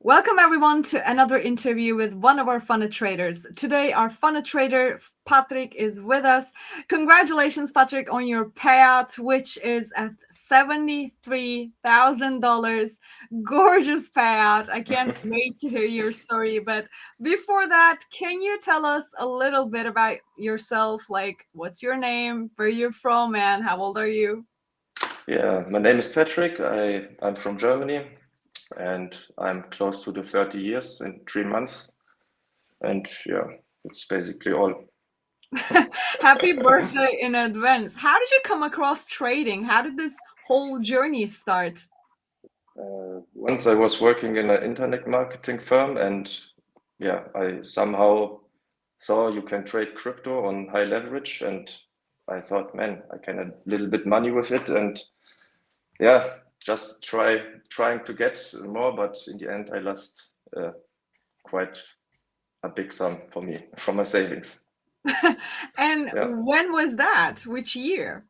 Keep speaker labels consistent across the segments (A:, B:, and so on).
A: Welcome everyone to another interview with one of our funnel traders. Today our funnel trader Patrik is with us. Congratulations Patrik on your payout, which is at $73,000. Gorgeous payout. I can't wait to hear your story. But before that, can you tell us a little bit about yourself? Like what's your name, where you're from, and how old are you?
B: Yeah, my name is Patrik. I'm from Germany and I'm close to the 30 years in 3 months. And yeah, it's basically all.
A: Happy birthday in advance. How did you come across trading? How did this whole journey start?
B: Once I was working in an internet marketing firm, and yeah, I somehow saw you can trade crypto on high leverage, and I thought, man, I can a little bit money with it, and yeah, just trying to get more, but in the end, I lost quite a big sum for me from my savings.
A: And
B: Yeah.
A: when was that? Which year?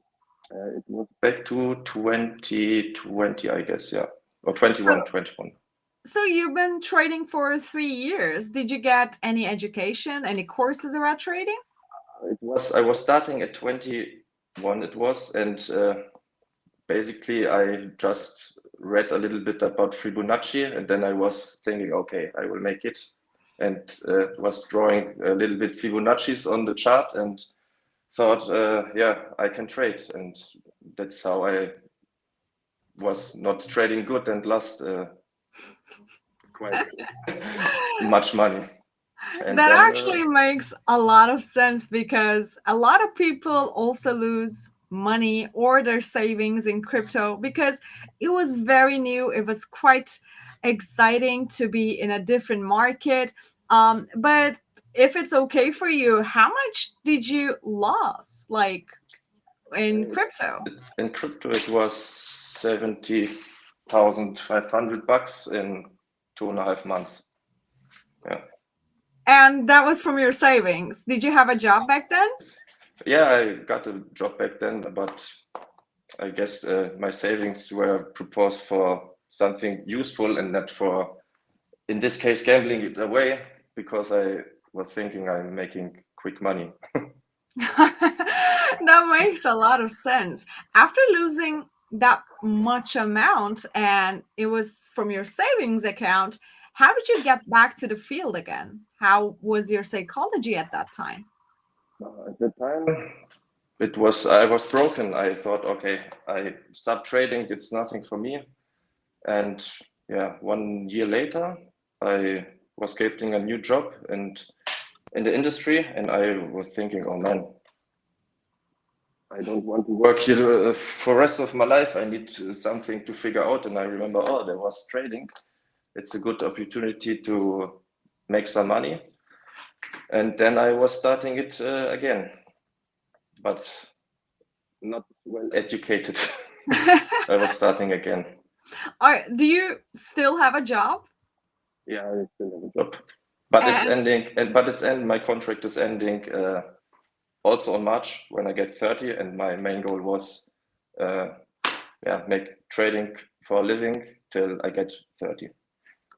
B: It was back to 2020, I guess, yeah. Or
A: So,
B: 21.
A: so you've been trading for 3 years. Did you get any education, any courses about trading?
B: I was starting at 21, it was, and basically I just read a little bit about Fibonacci, and then I was thinking, okay, I will make it, and was drawing a little bit Fibonacci's on the chart, and thought, yeah, I can trade, and that's how I was not trading good and lost quite much money. And
A: That
B: then,
A: actually makes a lot of sense because a lot of people also lose money or their savings in crypto because it was very new. It was quite exciting to be in a different market. But if it's okay for you, how much did you lose like in crypto?
B: in crypto, it was 70,500 bucks in 2.5 months. Yeah.
A: And that was from your savings. Did you have a job back then?
B: Yeah, I got a job back then, but I guess my savings were proposed for something useful and not for, in this case, gambling it away because I was thinking I'm making quick money.
A: That makes a lot of sense. After losing that much amount and it was from your savings account, how did you get back to the field again? How was your psychology at that time?
B: At the time, I was broken. I thought, okay, I stopped trading. It's nothing for me. And yeah, 1 year later, I was getting a new job and in the industry, and I was thinking, oh man, I don't want to work here for the rest of my life. I need something to figure out. And I remember, oh, there was trading. It's a good opportunity to make some money. And then I was starting it again, but not well educated. I was starting again.
A: Do you still have a job?
B: Yeah, I still have a job, but it's
A: And
B: ending. But it's end. My contract is ending also on March when I get 30, and my main goal was, uh, yeah, make trading for a living till I get 30.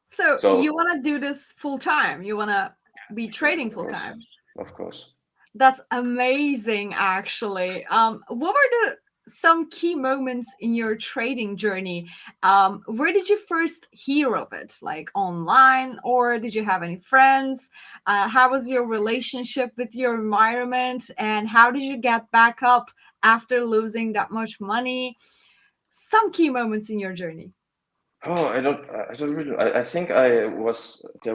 A: so you
B: So
A: want to do this full time? You want to be
B: yeah,
A: trading full time?
B: of course.
A: That's amazing, actually. What were some key moments in your trading journey? Where did you first hear of it? Like online, or did you have any friends? How was your relationship with your environment? And how did you get back up after losing that much money? Some key moments in your journey.
B: Oh, I don't really. I think there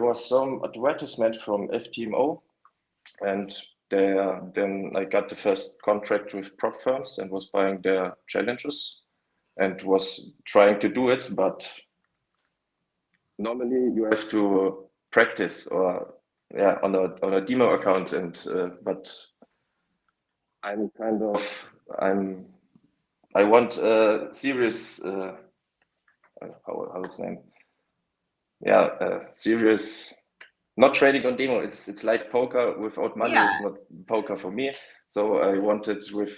B: was some advertisement from FTMO, and then I got the first contract with prop firms and was buying their challenges and was trying to do it, but normally you have to practice or yeah on a demo account and but I'm kind of I'm I want a serious how it's name yeah serious, not trading on demo. It's like poker without money.
A: Yeah.
B: It's not poker for me. So I wanted with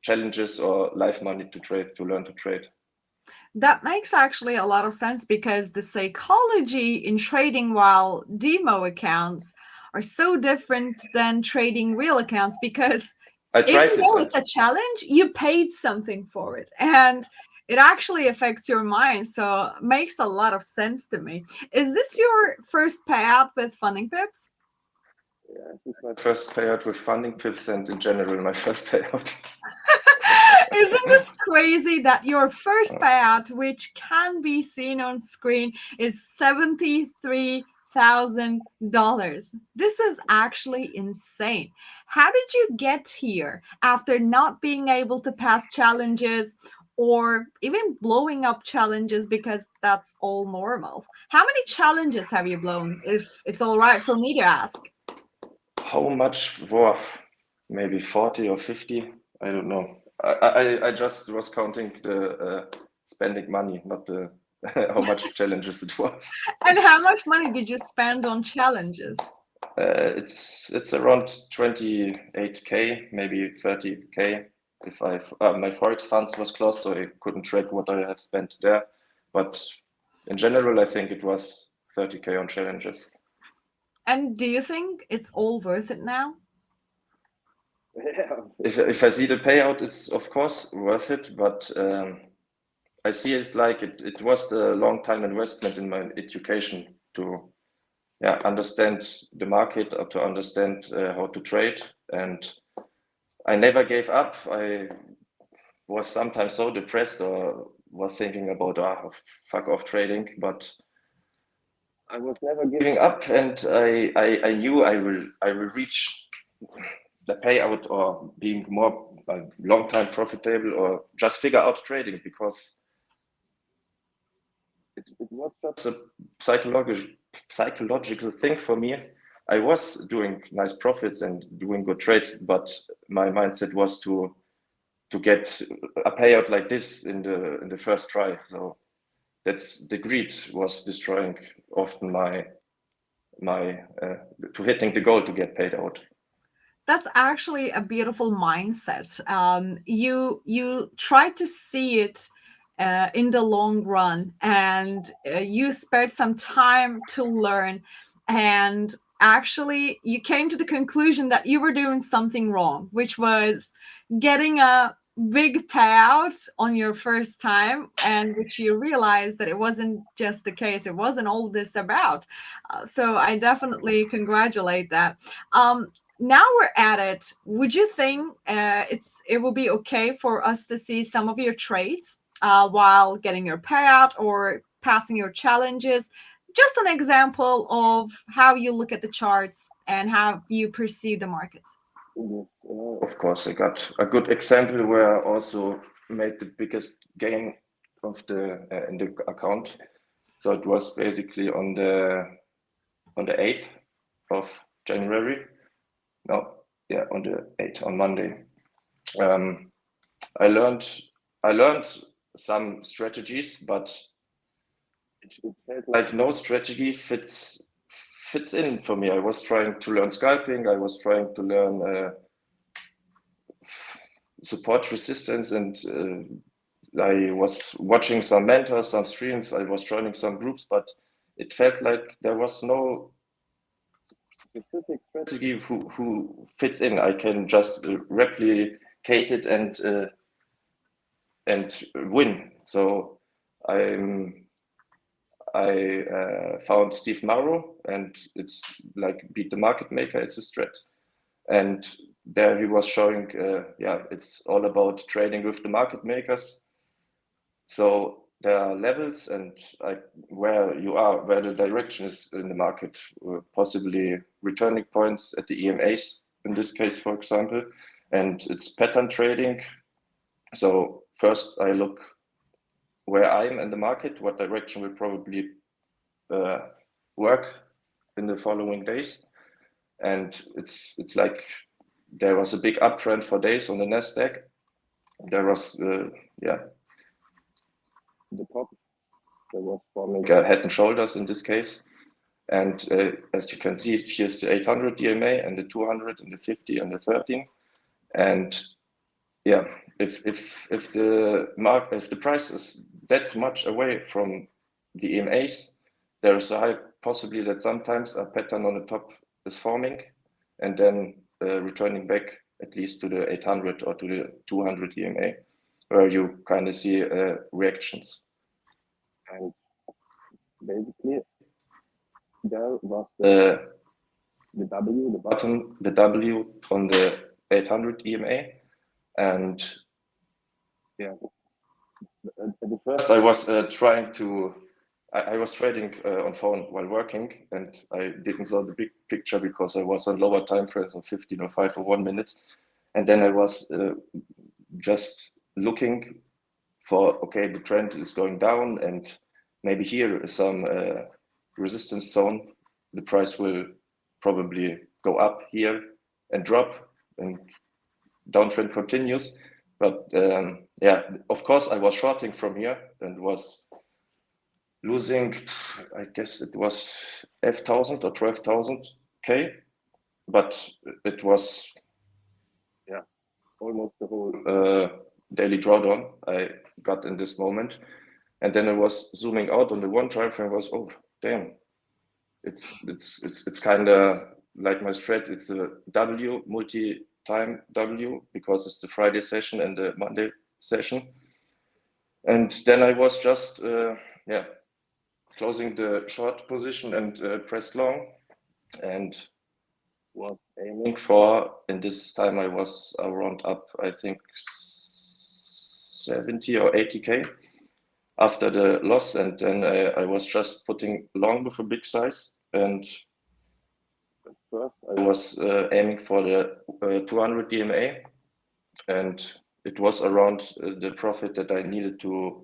B: challenges or live money to learn to trade.
A: That makes actually a lot of sense because the psychology in trading while demo accounts are so different than trading real accounts because
B: I
A: even
B: tried it.
A: though it's a challenge, you paid something for it and it actually affects your mind. So it makes a lot of sense to me. Is this your first payout with funding pips?
B: Yeah, this is my first payout with funding pips, and in general, my first payout.
A: Isn't this crazy that your first payout, which can be seen on screen, is $73,000? This is actually insane. How did you get here after not being able to pass challenges or even blowing up challenges because that's all normal? How many challenges have you blown, if it's all right for me to ask?
B: How much? Wow, maybe 40 or 50. I don't know. I just was counting the spending money, not the how much challenges it was.
A: And how much money did you spend on challenges?
B: It's around 28K, maybe 30K. If I my forex funds was closed, so I couldn't track what I have spent there. But in general, I think it was 30K on challenges.
A: And do you think it's all worth it now?
B: Yeah. If I see the payout, it's of course worth it, but I see it like it was the long time investment in my education to understand the market or to understand how to trade. And I never gave up. I was sometimes so depressed or was thinking about fuck off trading, but I was never giving up, and I knew I will reach the payout or being more long time profitable or just figure out trading because it was just a psychological thing for me. I was doing nice profits and doing good trades, but my mindset was to get a payout like this in the first try. So that's the greed was destroying often my to hitting the goal to get paid out.
A: That's actually a beautiful mindset. You try to see it in the long run, and you spared some time to learn, and actually you came to the conclusion that you were doing something wrong, which was getting a big payout on your first time, and which you realized that it wasn't just the case. It wasn't all this about. So I definitely congratulate that. Now we're at it. Would you think it will be okay for us to see some of your trades while getting your payout or passing your challenges? Just an example of how you look at the charts and how you perceive the markets.
B: Yes, of course, I got a good example where I also made the biggest gain of the in the account. So it was basically on the 8th of January. No, yeah, on the 8th on Monday. Um, I learned I learned some strategies, but it felt like no strategy fits in for me. I was trying to learn scalping. I was trying to learn support resistance, and I was watching some mentors, some streams. I was joining some groups, but it felt like there was no specific strategy who fits in. I can just replicate it and win. So I'm I found Steve Morrow, and it's like Beat the Market Maker. It's a strat, and there he was showing, it's all about trading with the market makers. So there are levels, and where you are, where the direction is in the market, possibly returning points at the EMAs in this case, for example, and it's pattern trading. So first I look where I'm in the market, what direction will probably work in the following days. And it's like there was a big uptrend for days on the Nasdaq. There was the top. There was forming a head and shoulders in this case. And as you can see, here's the 800 DMA and the 200 and the 50 and the 13. And yeah, if the price is that much away from the EMAs, there is a high possibility that sometimes a pattern on the top is forming and then returning back at least to the 800 or to the 200 EMA, where you kind of see reactions. And basically, there was the W on the 800 EMA, and yeah, at the first I was trying to. I was trading on phone while working, and I didn't saw the big picture because I was on lower time frames of 15 or 5 or 1 minute, and then I was just looking for, okay, the trend is going down, and maybe here is some resistance zone. The price will probably go up here and drop, and downtrend continues. But yeah, of course, I was shorting from here and was losing, I guess it was 8,000 or 12,000 K, but it was, yeah, almost the whole daily drawdown I got in this moment. And then I was zooming out on the one time frame, was, oh, damn, it's kind of like my strat. It's a W, multi-time W, because it's the Friday session and the Monday session. And then I was just, yeah, closing the short position and pressed long, and was aiming for, in this time I was around up, I think 70 or 80K after the loss, and then I was just putting long with a big size, and first I was aiming for the 200 DMA, and it was around the profit that I needed to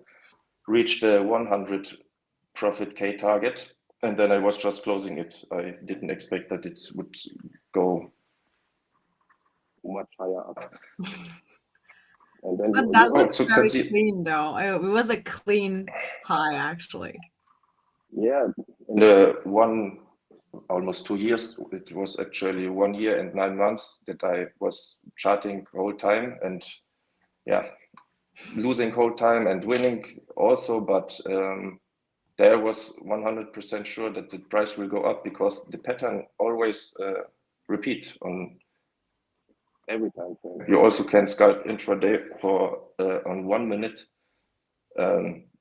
B: reach the 100 profit K target, and then I was just closing it. I didn't expect that it would go much higher up.
A: And then but that looks very clean, though. It was a clean high, actually.
B: Yeah, in the almost 2 years, it was actually 1 year and 9 months that I was charting whole time, and yeah, losing whole time and winning also, but there was 100% sure that the price will go up, because the pattern always repeat on every time frame. You also can scalp intraday for on 1 minute.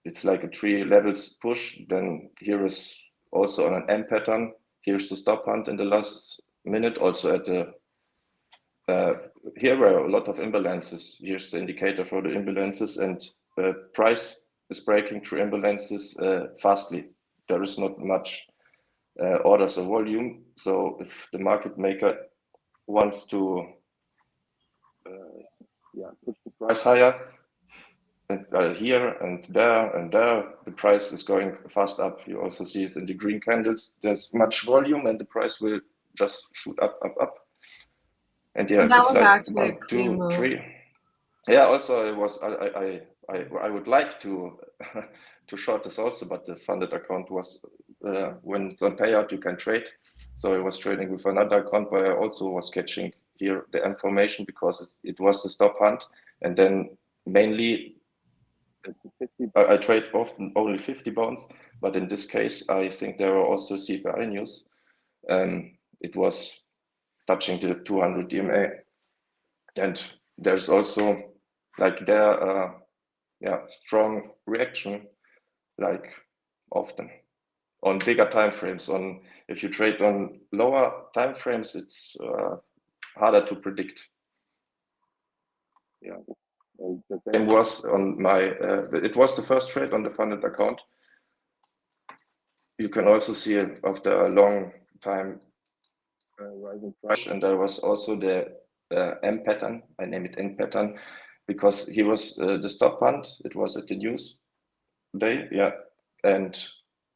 B: It's like a 3 levels push. Then here is also on an M pattern. Here's the stop hunt in the last minute. Also at the here were a lot of imbalances. Here's the indicator for the imbalances, and price is breaking through imbalances fastly. There is not much orders or volume. So if the market maker wants to push the price higher, and here and there, the price is going fast up. You also see it in the green candles. There's much volume, and the price will just shoot up. And yeah,
A: that
B: it's
A: was
B: like
A: actually
B: 1, 2, 3. Yeah. Also, I would like to to short this also, but the funded account was when it's on payout you can trade. So I was trading with another account, but I also was catching here the information, because it was the stop hunt, and then mainly I trade often only 50 bonds, but in this case I think there are also CPI news. It was touching the 200 DMA, and there's also like there strong reaction, like often on bigger time frames. On if you trade on lower time frames, it's harder to predict. Yeah, and the same was on my. It was the first trade on the funded account. You can also see it after a long time rising price, and there was also the M pattern. I name it N pattern because he was the stop hunt. It was at the news day, yeah, and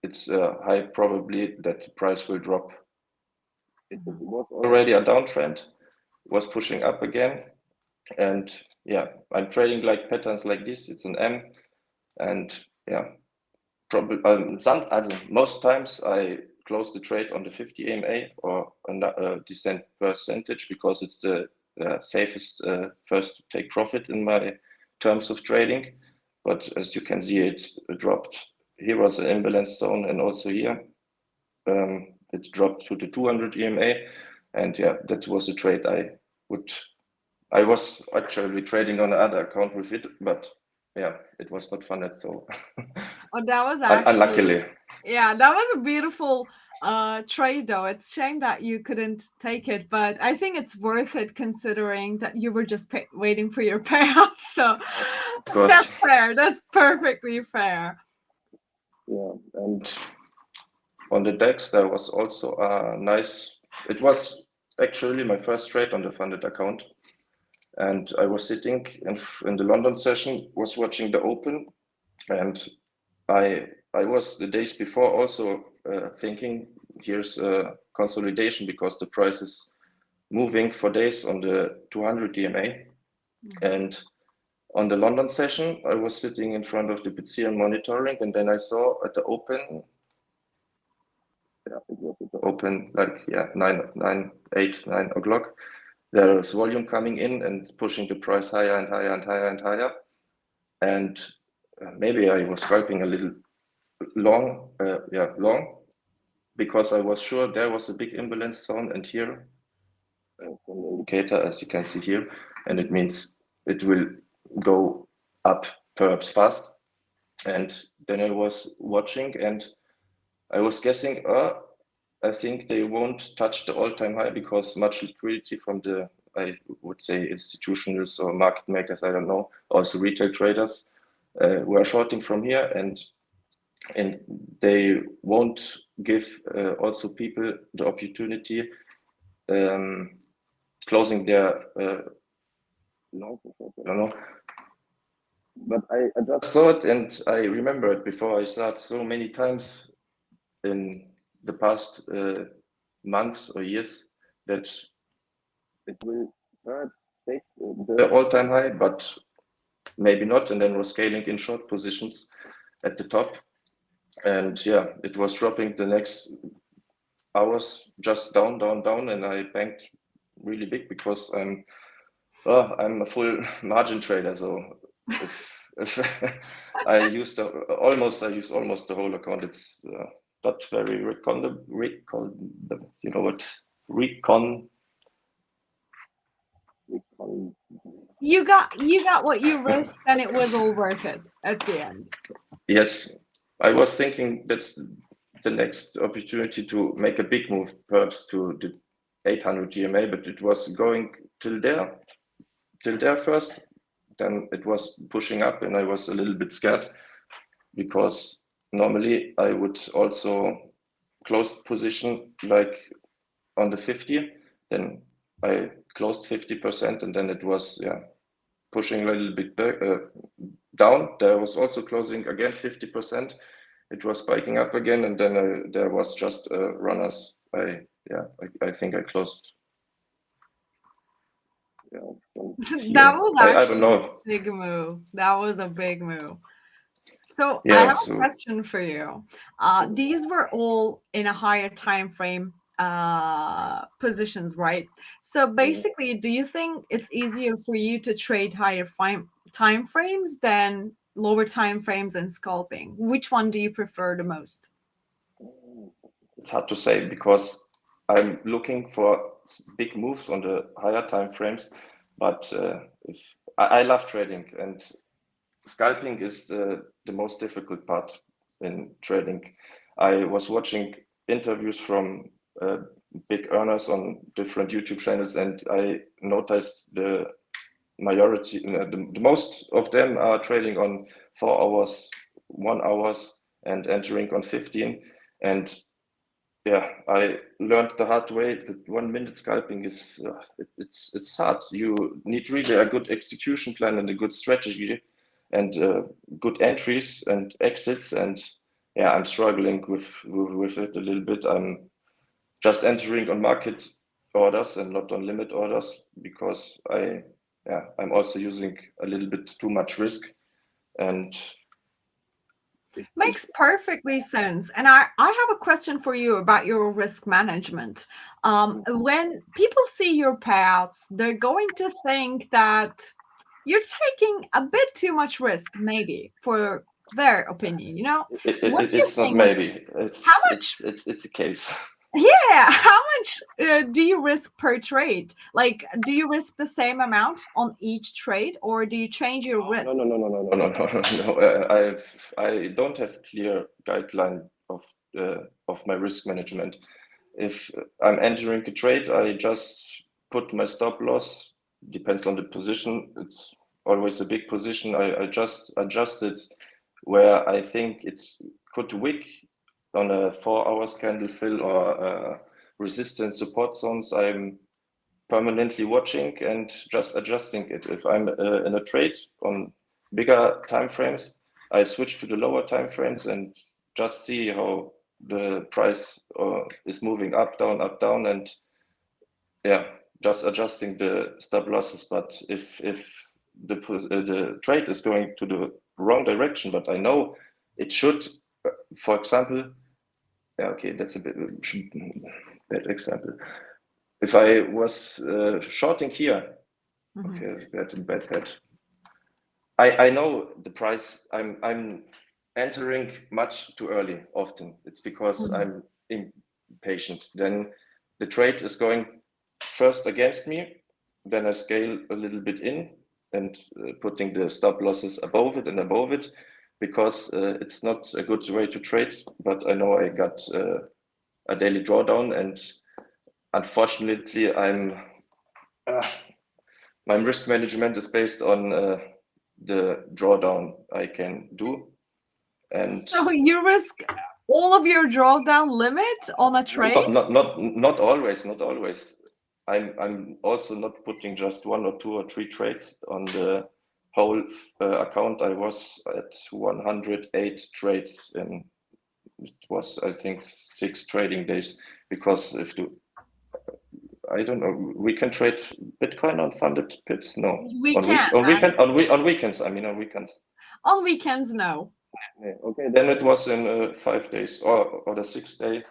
B: it's high probably that the price will drop. It was already a downtrend, was pushing up again, and yeah, I'm trading like patterns like this. It's an M, and yeah, probably most times I close the trade on the 50 AMA or a decent percentage, because it's the safest first to take profit in my terms of trading. But as you can see, it dropped. Here was an imbalance zone, and also here it dropped to the 200 EMA. And yeah, that was a trade I was actually trading on another account with it, but yeah, it was not funded. So
A: Oh, that was actually,
B: unluckily,
A: yeah, that was a beautiful trade though. It's a shame that you couldn't take it, but I think it's worth it considering that you were just waiting for your payout. So
B: of course.
A: that's fair. That's perfectly fair.
B: Yeah, and on the DEX, there was also a nice. It was actually my first trade on the funded account, and I was sitting in the London session, was watching the Open, and I was the days before also thinking here's a consolidation because the price is moving for days on the 200 DMA, and on the London session, I was sitting in front of the PC and monitoring, and then I saw at the Open. Yeah, it was at the Open like 9 8 9 o'clock. There's volume coming in and pushing the price higher and higher and higher and higher. And maybe I was scalping a little long, long, because I was sure there was a big imbalance zone, and here from the indicator, as you can see here, and it means it will go up perhaps fast. And then I was watching, and I was guessing, I think they won't touch the all-time high because much liquidity from the, I would say, institutionals or market makers, I don't know, also retail traders were shorting from here, and they won't give also people the opportunity closing their long, I don't know. But I just saw it, and I remember it before I start so many times in the past months or years that it will perhaps take the all-time high, but maybe not, and then was scaling in short positions at the top. And yeah, it was dropping the next hours just down, down, down, and I banked really big because I'm a full margin trader. So if I used almost the whole account. It's not very you know what recon.
A: You got what you risked, and it was all worth it at the end.
B: Yes, I was thinking that's the next opportunity to make a big move, perhaps to the 800 GMA, but it was going till there first. Then it was pushing up, and I was a little bit scared because normally I would also close position like on the 50. Then I closed 50%, and then it was pushing a little bit back, down. There was also closing again 50%. It was spiking up again, and then there was just runners. I think I closed.
A: That was
B: I don't
A: actually a
B: know.
A: big move. That was a big move. So I
B: Yeah.
A: have a
B: So
A: question for you. These were all in a higher time frame positions, right? So basically, do you think it's easier for you to trade higher time frames than lower time frames and scalping? Which one do you prefer the most?
B: it's hard to say because I'm looking for big moves on the higher time frames, but if I love trading, and scalping is the most difficult part in trading. I was watching interviews from big earners on different YouTube channels, and I noticed the majority, the most of them are trading on 4 hours, 1 hours, and entering on 15. And yeah, I learned the hard way that 1 minute scalping is it's hard. You need really a good execution plan and a good strategy, and good entries and exits. And yeah, I'm struggling with it a little bit. I'm just entering on market orders and not on limit orders because I'm also using a little bit too much risk. And
A: Makes perfectly sense. And I have a question for you about your risk management. When people see your payouts, they're going to think that you're taking a bit too much risk, maybe, for their opinion. What do you
B: It's not
A: think? Like,
B: maybe.
A: how
B: It's
A: much?
B: it's a case.
A: Yeah, how much do you risk per trade? Like, do you risk the same amount on each trade, or do you change your
B: No,
A: risk?
B: no, no, no, no, no, no, no, no, no. I don't have clear guideline of my risk management. If I'm entering a trade, I just put my stop loss. Depends on the position. It's always a big position. I just adjust it where I think it could wick on a 4 hours candle fill or resistance support zones. I'm permanently watching and just adjusting it. If I'm in a trade on bigger time frames, I switch to the lower time frames and just see how the price is moving up, down, and yeah, just adjusting the stop losses. But if the trade is going to the wrong direction, but I know it should, for example, yeah, okay, that's a bit bad example. If I was shorting here,
A: Mhm.
B: okay, bad. I know the price. I'm entering much too early often. It's because
A: Mhm.
B: I'm impatient. Then the trade is going first against me. Then I scale a little bit in and putting the stop losses above it and above it because it's not a good way to trade. But I know I got a daily drawdown, and unfortunately, uh, my risk management is based on the drawdown I can do, and
A: So you risk all of your drawdown limit on a trade?
B: not always, not always. I'm also not putting just one or two or three trades on the whole account. I was at 108 trades, and it was, I think, 6 trading days, because if the I don't know. We can trade Bitcoin on funded pips. No,
A: We can.
B: on weekends. I mean, on weekends.
A: On weekends, no.
B: Yeah, okay, then it was in 5 days or the 6th day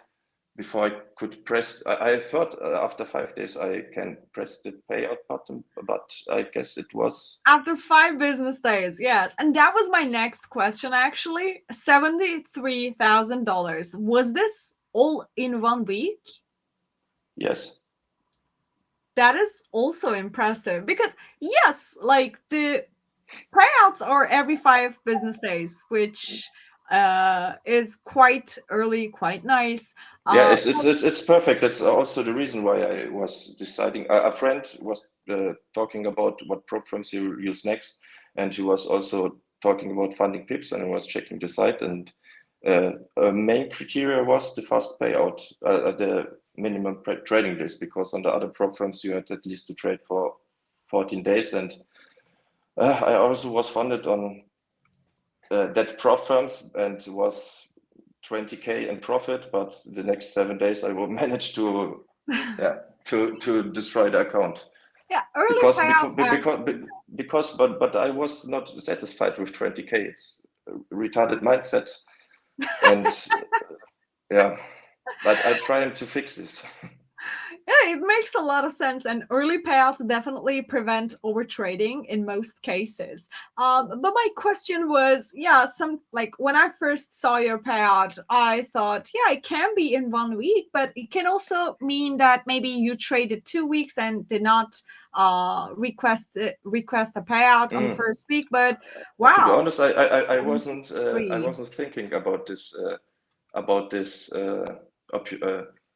B: before I could press. I thought after 5 days I can press the payout button, but I guess it was.
A: After 5 business days, yes. And that was my next question, actually. $73,000. Was this all in 1 week?
B: Yes.
A: That is also impressive because, yes, like the payouts are every 5 business days, which is quite early, quite nice.
B: Yeah,
A: Uh,
B: it's perfect. That's also the reason why I was deciding. A friend was talking about what prop firms you use next, and he was also talking about funding pips, and I was checking the site, and a main criteria was the fast payout, the minimum trading days, because on the other prop firms you had at least to trade for 14 days, and I also was funded on that prop firms and was 20K in profit, but the next 7 days I will manage to, yeah, to destroy the account
A: yeah, early
B: because
A: payouts
B: because
A: are.
B: but I was not satisfied with 20K. It's a retarded mindset, and yeah, but I trying to fix this.
A: Yeah, it makes a lot of sense, and early payouts definitely prevent overtrading in most cases. But my question was, yeah, some like when I first saw your payout, I thought, yeah, it can be in 1 week, but it can also mean that maybe you traded 2 weeks and did not request a payout on the
B: Mm.
A: first week. But
B: To be
A: wow,
B: honest, I wasn't I
A: 73.
B: wasn't thinking about this op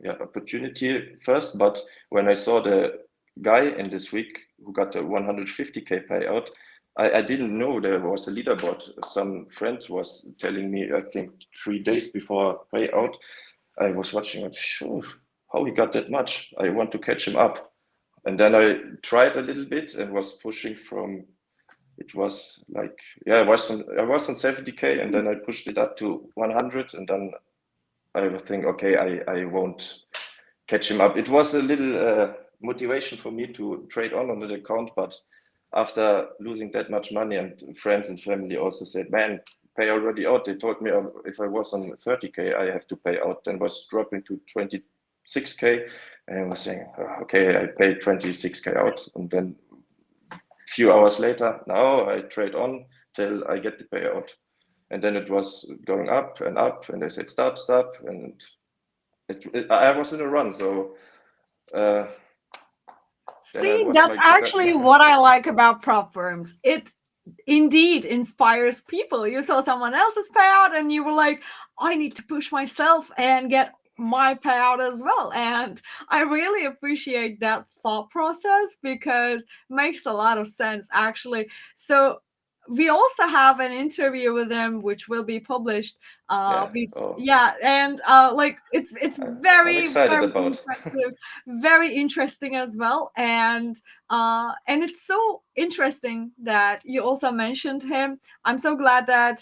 B: yeah, opportunity first, but when I saw the guy in this week who got a 150K payout, I didn't know there was a leaderboard. Some friend was telling me, I think 3 days before payout, I was watching it, sure, how he got that much. I want to catch him up. And then I tried a little bit and was pushing from, it was like, yeah, I was on 70K, and then I pushed it up to 100, and then I was thinking, okay, I won't catch him up. It was a little motivation for me to trade on the account, but after losing that much money, and friends and family also said, man, pay already out. They told me if I was on 30K, I have to pay out. Then was dropping to 26K, and I was saying, okay, I paid 26K out, and then few hours later, now I trade on till I get the payout. And then it was going up, and they said stop, stop, and I was in a run. So uh, then I
A: See,
B: was
A: that's
B: like,
A: actually what I like about prop firms. It indeed inspires people. You saw someone else's payout and you were like, I need to push myself and get my payout as well. And I really appreciate that thought process because it makes a lot of sense actually. So we also have an interview with them which will be published
B: yeah, oh,
A: yeah, and like it's
B: I'm
A: very
B: excited
A: very
B: about.
A: impressive, very interesting as well. And it's so interesting that you also mentioned him. I'm so glad that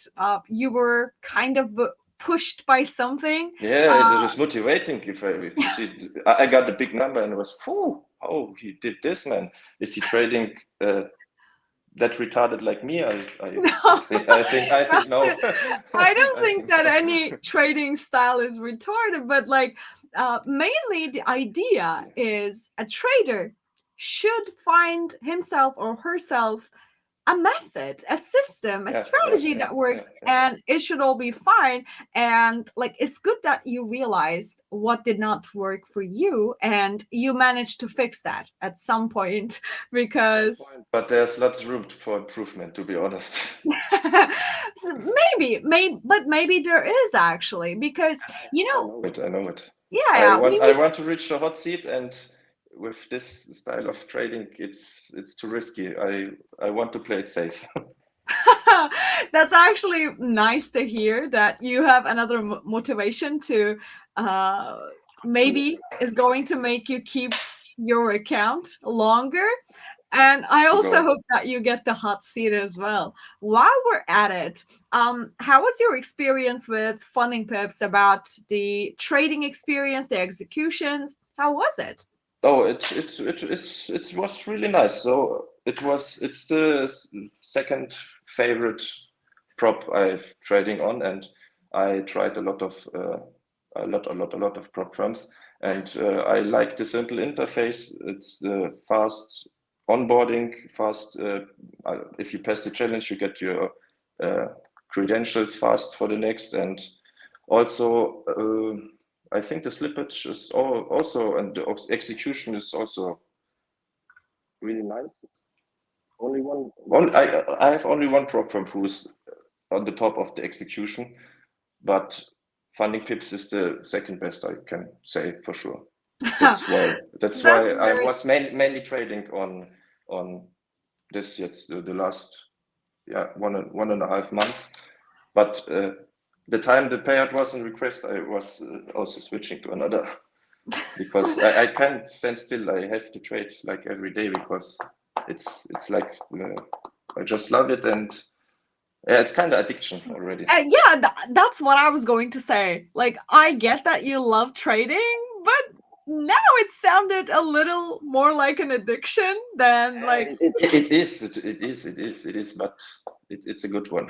A: you were kind of pushed by something.
B: Yeah, it
A: uh
B: was motivating. If you see, I got a big number and it was, whew, oh, he did this, man. Is he trading that retarded like me?
A: no,
B: I think no.
A: I don't
B: I
A: think
B: think
A: that any trading style is retarded, but like mainly the idea is a trader should find himself or herself a method, a system, a
B: yeah, yeah,
A: strategy
B: yeah,
A: that
B: yeah,
A: works,
B: yeah.
A: and it should all be fine. And like, it's good that you realized what did not work for you and you managed to fix that at some point
B: Some
A: because
B: point, but there's lots of room for improvement, to be honest.
A: so but maybe there is actually because you
B: I
A: know,
B: know it. I know it.
A: yeah, yeah,
B: I want to reach the hot seat, and with this style of trading, it's too risky. I want to play it safe.
A: that's actually nice to hear that you have another motivation to uh, maybe is going to make you keep your account longer. And I
B: It's the
A: also
B: goal.
A: hope that you get the hot seat as well. While we're at it, how was your experience with funding pips about the trading experience, the executions? How was it?
B: Oh, it was really nice. So it's the second favorite prop I've trading on, and I tried a lot of prop firms, and I like the simple interface. It's the fast onboarding, fast. If you pass the challenge, you get your uh, credentials fast for the next, and also. I think the slippage is also, and the execution is also really nice. I have only one prop firm who's on the top of the execution, but funding pips is the second best, I can say for sure. That's why
A: That's
B: I
A: very
B: was mainly trading on this yet the last one and a half months. But the time the payout was in request, I was also switching to another because I can't stand still. I have to trade like every day because it's like I just love it, and yeah, it's kind of addiction already.
A: yeah, that's what I was going to say. Like, I get that you love trading, but now it sounded a little more like an addiction than like
B: It is, but it's a good one.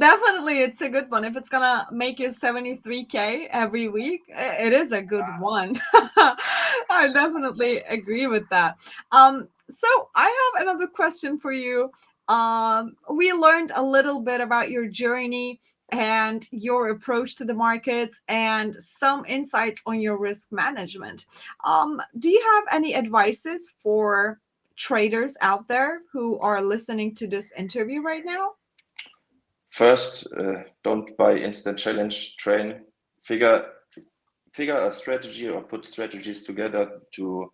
A: definitely it's a good one. If it's gonna make you 73K every week, it is a good one. I definitely agree with that. So I have another question for you. We learned a little bit about your journey and your approach to the markets and some insights on your risk management. Do you have any advices for traders out there who are listening to this interview right now?
B: First, don't buy instant challenge train. Figure figure a strategy or put strategies together to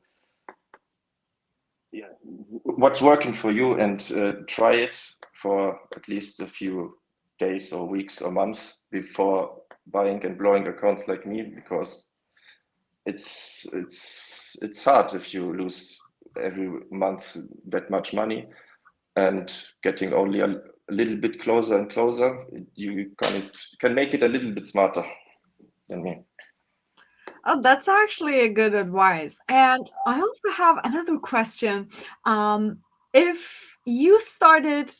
B: what's working for you, and try it for at least a few days or weeks or months before buying and blowing accounts like me, because it's hard if you lose every month that much money, and getting only a little bit closer and closer. You can make it a little bit smarter than me.
A: Oh, that's actually a good advice. And I also have another question. If you started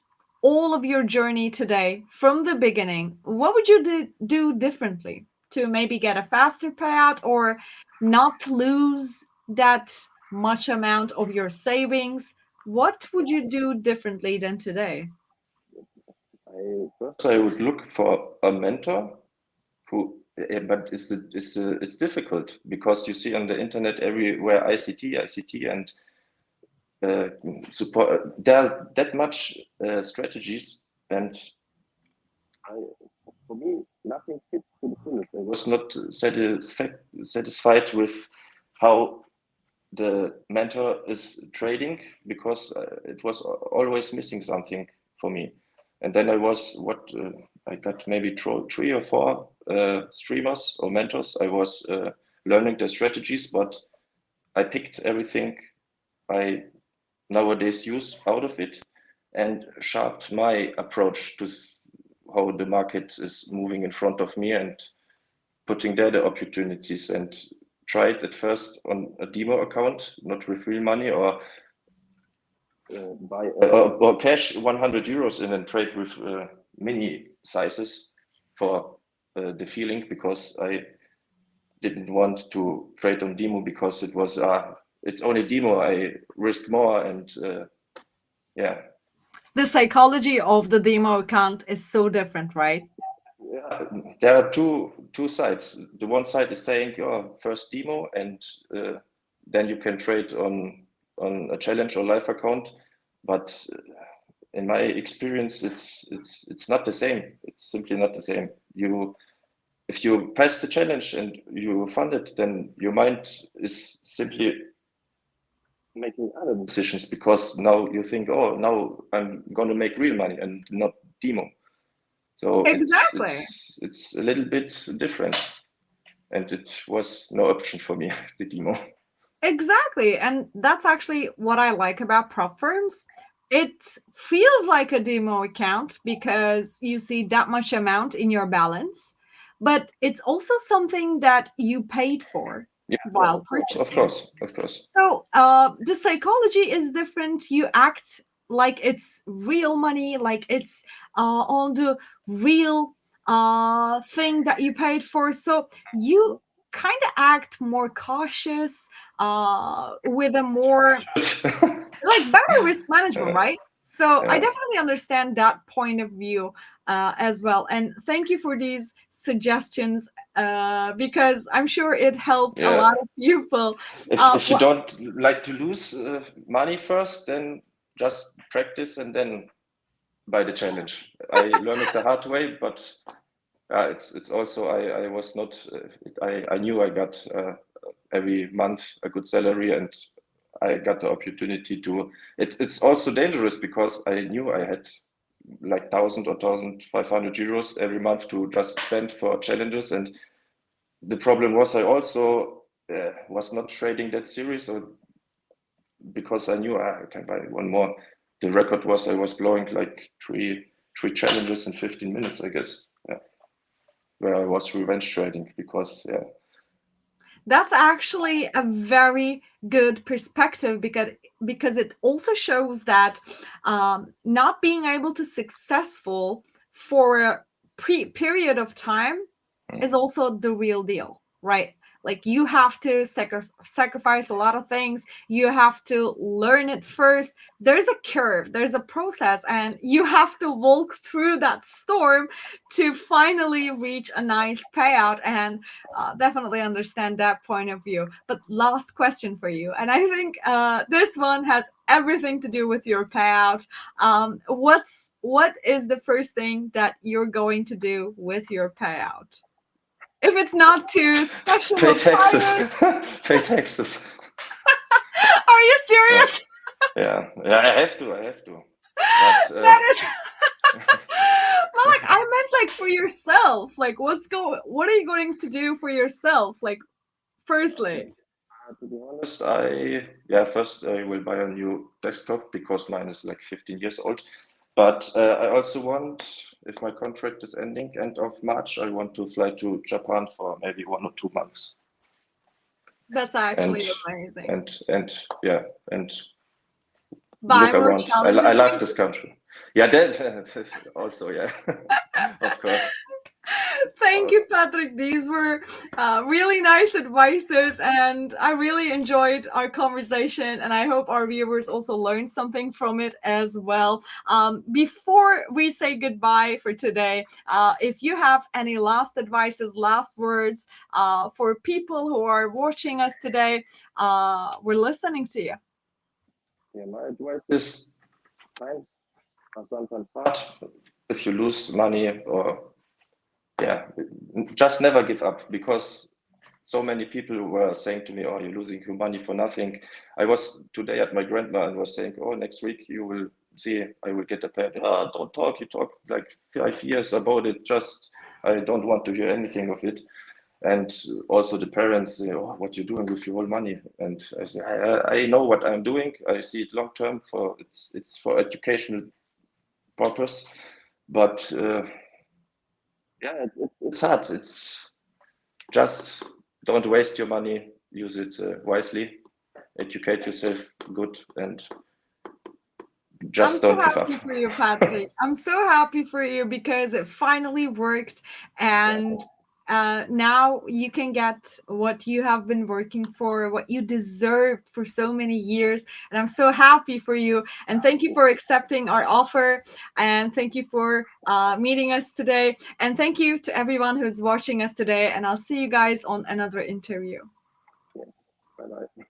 A: all of your journey today from the beginning, what would you do differently to maybe get a faster payout or not lose that much amount of your savings? What would you do differently than today?
B: First I would look for a mentor who, but it's difficult because you see on the internet everywhere ICT, and support. There are that much strategies, and I, for me, nothing fits to the fullest. I was not satisfied with how the mentor is trading because it was always missing something for me. And then I got maybe three or four streamers or mentors. I was learning the strategies, but I picked everything I nowadays use out of it and sharpened my approach to how the market is moving in front of me and putting there the opportunities, and tried at first on a demo account, not with real money, or buy or cash 100 euros in and trade with mini sizes for the feeling, because I didn't want to trade on demo because it was it's only demo. I risk more, and yeah.
A: The psychology of the demo account is so different, right?
B: Yeah, there are two sides. The one side is saying your first demo, and then you can trade on a challenge or live account. But in my experience, it's not the same. It's simply not the same. If you pass the challenge and you fund it, then your mind is simply making other decisions, because now you think, oh, now I'm going to make real money and not demo. So
A: Exactly.
B: it's a little bit different, and it was no option for me, the demo.
A: Exactly. And that's actually what I like about prop firms. It feels like a demo account because you see that much amount in your balance, but it's also something that you paid for
B: Yeah,
A: while
B: of
A: purchasing.
B: course, of course.
A: So the psychology is different. You act like it's real money, like it's on the real thing that you paid for. So you kind of act more cautious, with a more like better risk management, right? So I
B: Yeah,
A: definitely understand that point of view as well. And thank you for these suggestions because I'm sure it helped a
B: yeah.
A: lot of people.
B: If you don't like to lose money first, then just practice and then buy the challenge. I learned it the hard way, but it's also I was not I knew I got every month a good salary, and I got the opportunity to. It's also dangerous because I knew I had like 1,000 or 1,500 euros every month to just spend for challenges, and the problem was I also was not trading that serious, so because I knew I can buy one more. The record was I was blowing like three challenges in 15 minutes, I guess. Yeah. Where I was revenge trading because yeah.
A: That's actually a very good perspective because it also shows that not being able to successful for a period of time is also the real deal, right? Like you have to sacrifice a lot of things. You have to learn it first. There's a curve, there's a process, and you have to walk through that storm to finally reach a nice payout. And definitely understand that point of view. But last question for you, and I think this one has everything to do with your payout. What is the first thing that you're going to do with your payout? If it's not too special
B: Pay
A: or
B: taxes.
A: private,
B: Pay taxes.
A: are you
B: Yeah.
A: serious?
B: Yeah, I have to. But
A: That is well, like I meant like for yourself. Like what are you going to do for yourself? Like firstly.
B: to be honest, first I will buy a new desktop because mine is like 15 years old. But I also want, if my contract is ending end of March, I want to fly to Japan for maybe 1 or 2 months,
A: That's
B: and
A: actually amazing.
B: yeah, and
A: Buy
B: look
A: more
B: around. I
A: challenges
B: love
A: maybe?
B: this country. Yeah, that also, yeah, of course.
A: Thank you, Patrick. These were really nice advices, and I really enjoyed our conversation. And I hope our viewers also learned something from it as well. Before we say goodbye for today, if you have any last advices, last words for people who are watching us today, we're listening to you.
B: Yeah, my advice is times are sometimes hard. If you lose money or yeah, just never give up because so many people were saying to me, "Oh, you're losing your money for nothing." I was today at my grandma and was saying, "Oh, next week you will see, I will get a pet." Ah, don't talk. You talk like 5 years about it. Just I don't want to hear anything of it. And also the parents, say, "Oh, what you're doing with your whole money?" And I say, I know what I'm doing. I see it long term for it's for educational purpose, but yeah, it's hard. It's just don't waste your money. Use it wisely. Educate yourself good, and
A: I'm
B: just
A: so
B: don't give up.
A: happy for you, Patrick. I'm so happy for you because it finally worked.
B: Yeah,
A: And now you can get what you have been working for, what you deserved for so many years. And I'm so happy for you. And thank you for accepting our offer. And thank you for meeting us today. And thank you to everyone who's watching us today. And I'll see you guys on another interview.
B: yeah. Bye bye.